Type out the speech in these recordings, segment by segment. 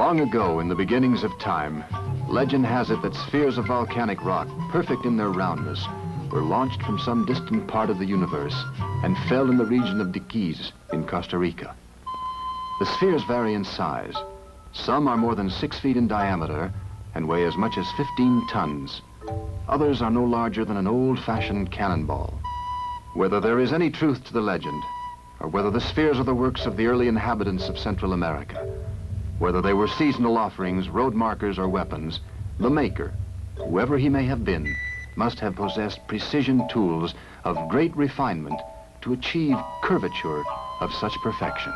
Long ago, in the beginnings of time, legend has it that spheres of volcanic rock, perfect in their roundness, were launched from some distant part of the universe and fell in the region of the Keys in Costa Rica. The spheres vary in size. Some are more than 6 feet in diameter and weigh as much as 15 tons. Others are no larger than an old-fashioned cannonball. Whether there is any truth to the legend, or whether the spheres are the works of the early inhabitants of Central America, whether they were seasonal offerings, road markers, or weapons, the maker, whoever he may have been, must have possessed precision tools of great refinement to achieve curvature of such perfection.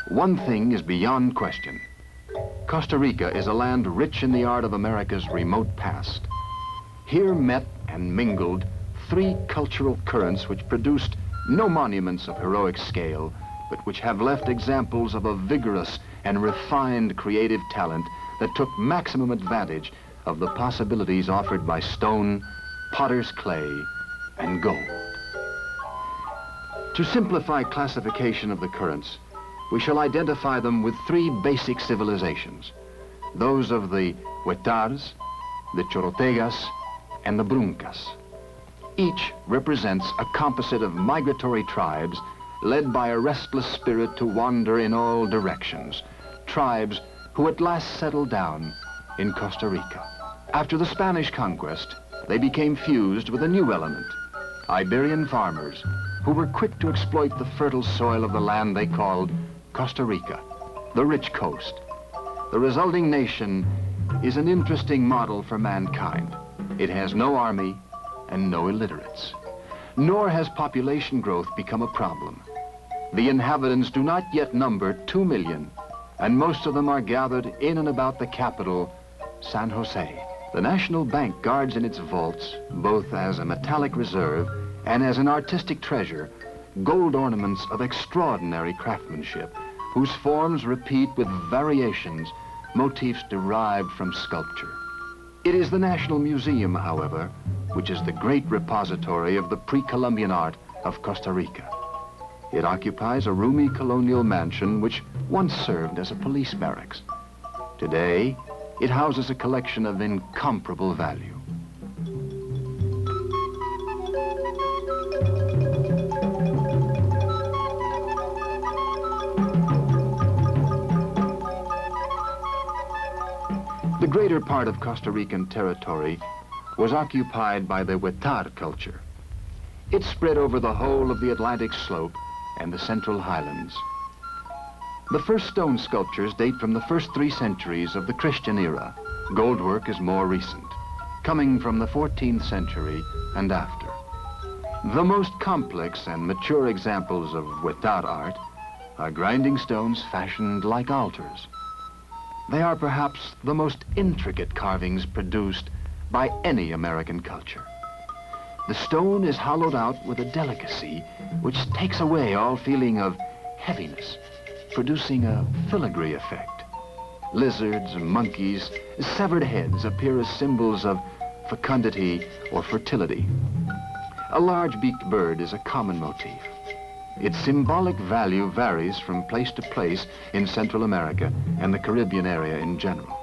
One thing is beyond question. Costa Rica is a land rich in the art of America's remote past. Here met and mingled 3 cultural currents which produced no monuments of heroic scale, but which have left examples of a vigorous and refined creative talent that took maximum advantage of the possibilities offered by stone, potter's clay, and gold. To simplify classification of the currents, we shall identify them with 3 basic civilizations, those of the Huetars, the Chorotegas, and the Bruncas. Each represents a composite of migratory tribes led by a restless spirit to wander in all directions, tribes who at last settled down in Costa Rica. After the Spanish conquest, they became fused with a new element, Iberian farmers, who were quick to exploit the fertile soil of the land they called Costa Rica, the rich coast. The resulting nation is an interesting model for mankind. It has no army and no illiterates. Nor has population growth become a problem. The inhabitants do not yet number 2 million, and most of them are gathered in and about the capital, San Jose. The National Bank guards in its vaults, both as a metallic reserve and as an artistic treasure, gold ornaments of extraordinary craftsmanship, whose forms repeat with variations motifs derived from sculpture. It is the National Museum, however, which is the great repository of the pre-Columbian art of Costa Rica. It occupies a roomy colonial mansion which once served as a police barracks. Today, it houses a collection of incomparable value. The greater part of Costa Rican territory was occupied by the Huetar culture. It spread over the whole of the Atlantic slope and the Central Highlands. The first stone sculptures date from the first 3 centuries of the Christian era. Goldwork is more recent, coming from the 14th century and after. The most complex and mature examples of Huetar art are grinding stones fashioned like altars. They are perhaps the most intricate carvings produced by any American culture. The stone is hollowed out with a delicacy which takes away all feeling of heaviness, producing a filigree effect. Lizards, monkeys, severed heads appear as symbols of fecundity or fertility. A large-beaked bird is a common motif. Its symbolic value varies from place to place in Central America and the Caribbean area in general.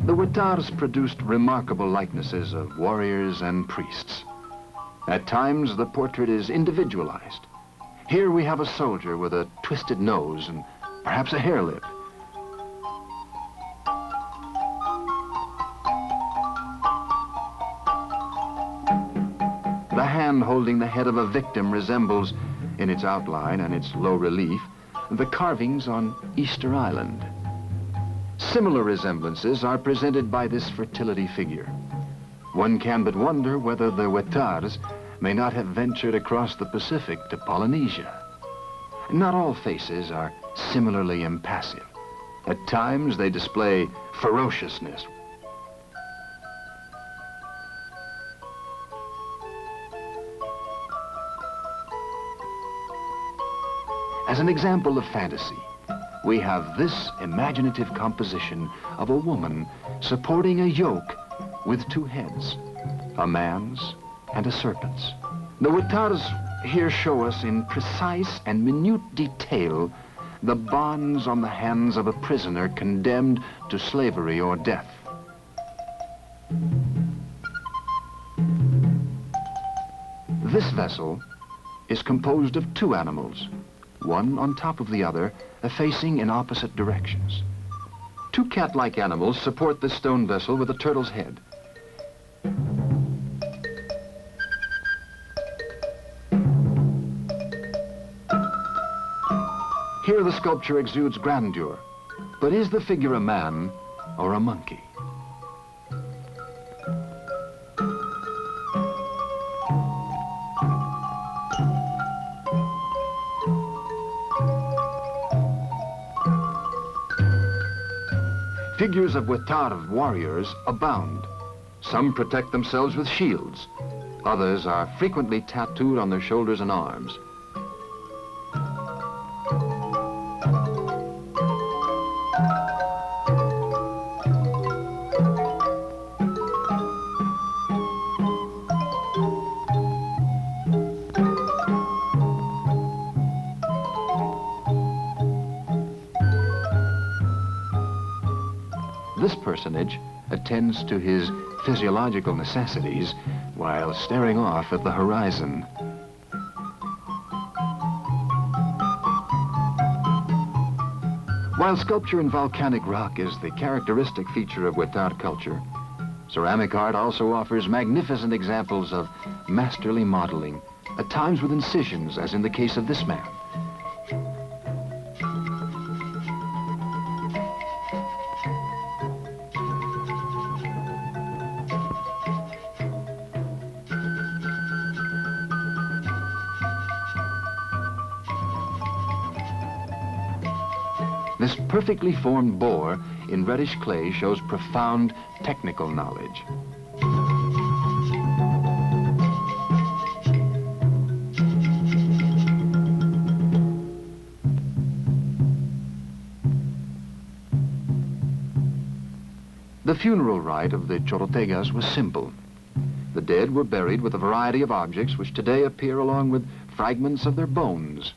The Huetars produced remarkable likenesses of warriors and priests. At times, the portrait is individualized. Here we have a soldier with a twisted nose and perhaps a hair lip. The hand holding the head of a victim resembles, in its outline and its low relief, the carvings on Easter Island. Similar resemblances are presented by this fertility figure. One can but wonder whether the Huetars may not have ventured across the Pacific to Polynesia. Not all faces are similarly impassive. At times, they display ferociousness. As an example of fantasy, we have this imaginative composition of a woman supporting a yoke with two heads, a man's and a serpent's. The Huetards here show us in precise and minute detail the bonds on the hands of a prisoner condemned to slavery or death. This vessel is composed of two animals, one on top of the other, facing in opposite directions. Two cat-like animals support this stone vessel with a turtle's head. Here the sculpture exudes grandeur, but is the figure a man or a monkey? Figures of Huetard warriors abound. Some protect themselves with shields. Others are frequently tattooed on their shoulders and arms. This personage attends to his physiological necessities while staring off at the horizon. While sculpture in volcanic rock is the characteristic feature of Huetard culture, ceramic art also offers magnificent examples of masterly modeling, at times with incisions, as in the case of this man. This perfectly formed boar in reddish clay shows profound technical knowledge. The funeral rite of the Chorotegas was simple. The dead were buried with a variety of objects which today appear along with fragments of their bones.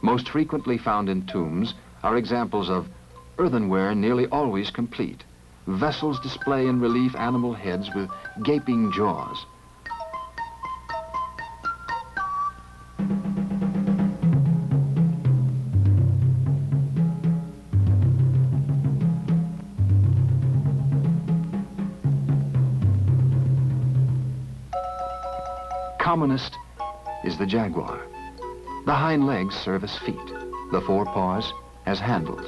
Most frequently found in tombs are examples of earthenware nearly always complete. Vessels display in relief animal heads with gaping jaws. Commonest is the jaguar. The hind legs serve as feet, the forepaws as handles.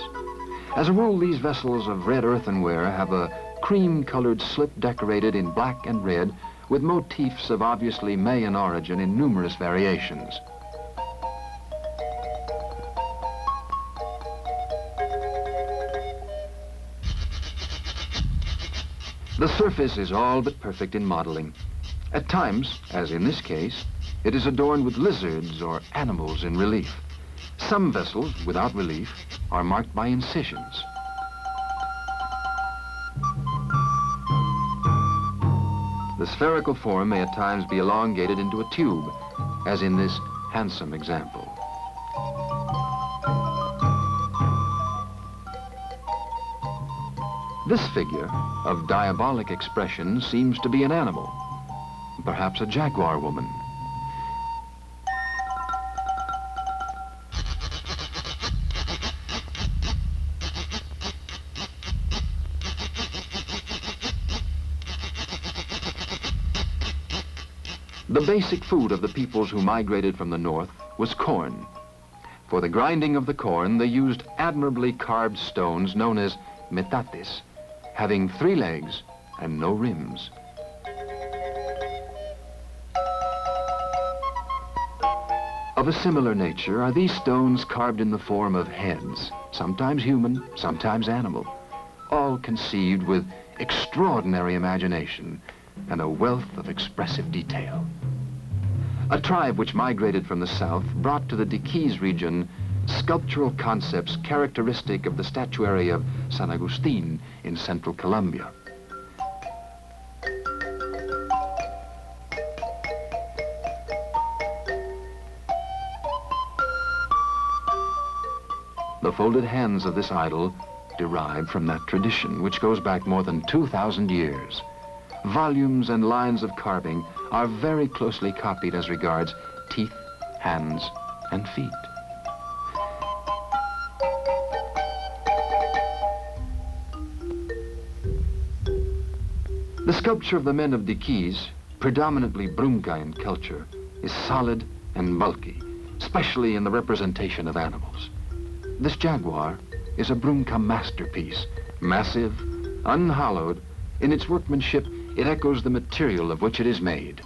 As a rule, these vessels of red earthenware have a cream-colored slip decorated in black and red with motifs of obviously Mayan origin in numerous variations. The surface is all but perfect in modeling. At times, as in this case, it is adorned with lizards or animals in relief. Some vessels, without relief, are marked by incisions. The spherical form may at times be elongated into a tube, as in this handsome example. This figure of diabolic expression seems to be an animal, perhaps a jaguar woman. The basic food of the peoples who migrated from the north was corn. For the grinding of the corn, they used admirably carved stones known as metates, having 3 legs and no rims. Of a similar nature are these stones carved in the form of heads, sometimes human, sometimes animal, all conceived with extraordinary imagination and a wealth of expressive detail. A tribe which migrated from the south brought to the Diquís region sculptural concepts characteristic of the statuary of San Agustin in central Colombia. The folded hands of this idol derive from that tradition, which goes back more than 2,000 years. Volumes and lines of carving are very closely copied as regards teeth, hands, and feet. The sculpture of the men of Diquís, predominantly Brunca in culture, is solid and bulky, especially in the representation of animals. This jaguar is a Brunca masterpiece, massive, unhollowed. In its workmanship, it echoes the material of which it is made.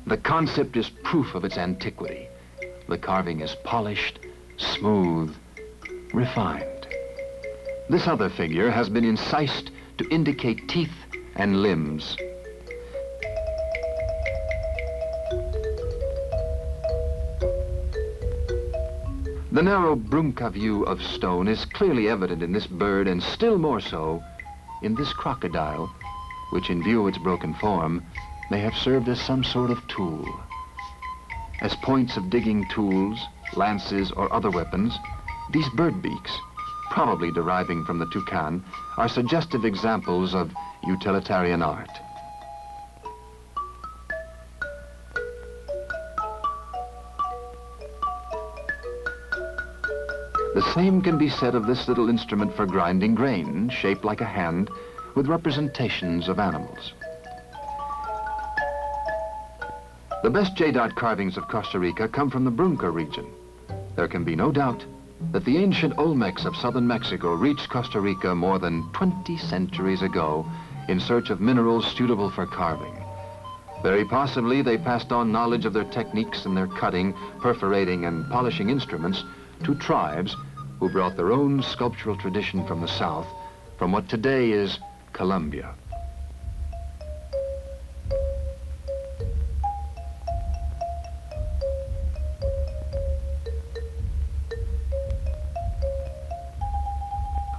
The concept is proof of its antiquity. The carving is polished, smooth, refined. This other figure has been incised to indicate teeth and limbs. The narrow Brunca view of stone is clearly evident in this bird, and still more so in this crocodile, which in view of its broken form may have served as some sort of tool. As points of digging tools, lances, or other weapons, these bird beaks, probably deriving from the toucan, are suggestive examples of utilitarian art. The same can be said of this little instrument for grinding grain, shaped like a hand, with representations of animals. The best J-dot carvings of Costa Rica come from the Brunca region. There can be no doubt that the ancient Olmecs of southern Mexico reached Costa Rica more than 20 centuries ago in search of minerals suitable for carving. Very possibly they passed on knowledge of their techniques and their cutting, perforating, and polishing instruments to tribes who brought their own sculptural tradition from the south, from what today is Colombia.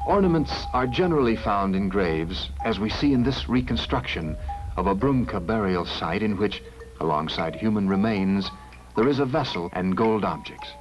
Ornaments are generally found in graves, as we see in this reconstruction of a Brunca burial site in which, alongside human remains, there is a vessel and gold objects.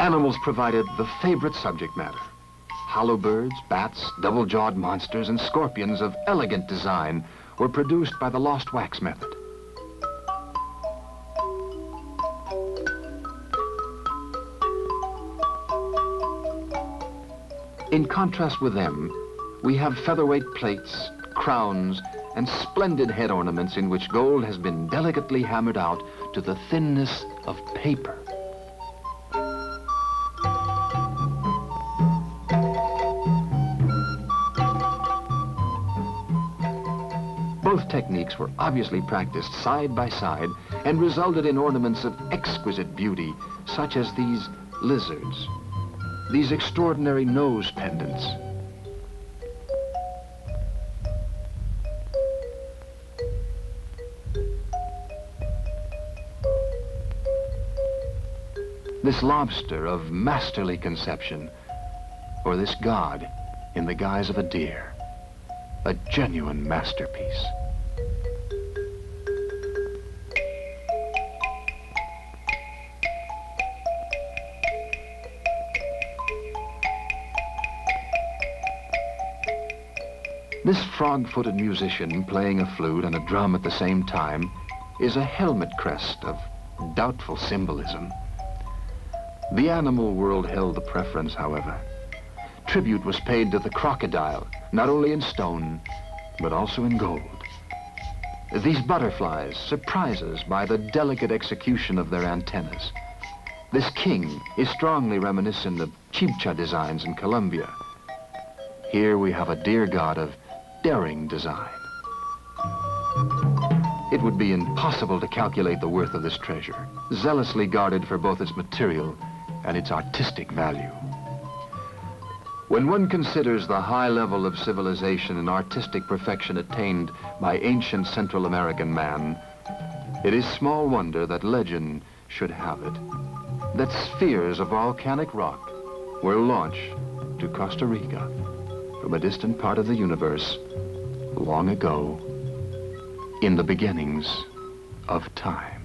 Animals provided the favorite subject matter. Hollow birds, bats, double-jawed monsters, and scorpions of elegant design were produced by the lost wax method. In contrast with them, we have featherweight plates, crowns, and splendid head ornaments in which gold has been delicately hammered out to the thinness of paper. Both techniques were obviously practiced side by side and resulted in ornaments of exquisite beauty, such as these lizards, these extraordinary nose pendants. This lobster of masterly conception, or this god in the guise of a deer, a genuine masterpiece. This frog-footed musician playing a flute and a drum at the same time is a helmet crest of doubtful symbolism. The animal world held the preference, however. Tribute was paid to the crocodile, not only in stone, but also in gold. These butterflies surprise us by the delicate execution of their antennas. This king is strongly reminiscent of Chibcha designs in Colombia. Here we have a deer god of daring design. It would be impossible to calculate the worth of this treasure, zealously guarded for both its material and its artistic value. When one considers the high level of civilization and artistic perfection attained by ancient Central American man, it is small wonder that legend should have it that spheres of volcanic rock were launched to Costa Rica from a distant part of the universe long ago, in the beginnings of time.